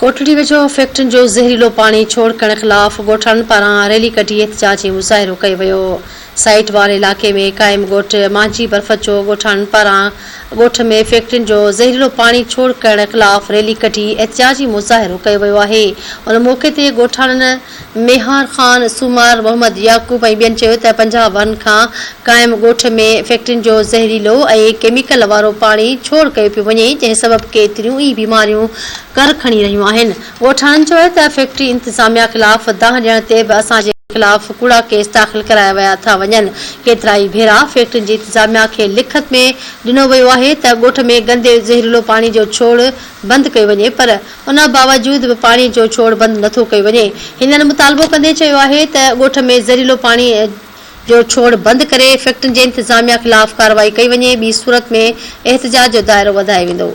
कोटड़ी वेझो फैक्ट्रियुनि जो ज़हरीलो पाणी छोड़ करण ख़िलाफ़ ॻोठाणनि पारां रैली कढी एहतिजाजी मुज़ाहिरो कयो वियो। साइट वारे इलाक़े में क़ाइम ॻोठ मांझी बरफ़चो ॻोठाणनि पारां ॻोठ में फैक्ट्रियुनि जो ज़हरीलो पाणी छोड़ करण ख़िलाफ़ रैली कढी एहतिजाजी मुज़ाहिरो कयो वियो आहे। उन मौक़े ते ॻोठाणनि मेहार ख़ान, सूमार, मोहम्मद याक़ूब ऐं ॿियनि चयो त 50 वरनि खां क़ाइम ॻोठ में फैक्ट्रियुनि जो ज़हरीलो ऐं केमिकल वारो पाणी छोड़ कयो पियो वञे, जंहिं सबबि केतिरियूं ई बीमारियूं कर खणी रहियूं आहिनि। ॻोठाणनि चयो त फैक्ट्री इंतिज़ामिया ख़िलाफ़ दांह ॾियण ते बि असांजे ख़िलाफ़ कूड़ा केस दाख़िल कराया विया था वञनि। केतिरा ई भेरा फैक्ट्रियुनि जी इंतिज़ामिया खे लिखत में ॾिनो वियो आहे त ॻोठ में गंदे ज़हरीलो पाणी जो छोड़ बंदि कयो वञे, पर उन बावजूद बि पाणी जो छोड़ बंदि नथो कयो वञे। हिननि मुतालबो कंदे चयो आहे त ॻोठ में ज़हरीलो पाणी जो छोड़ बंदि करे फैक्ट्रियुनि जे इंतिज़ामिया ख़िलाफ़ कार्रवाई कई वञे, ॿी सूरत में एहतिजाज जो दाइरो वधायो वेंदो।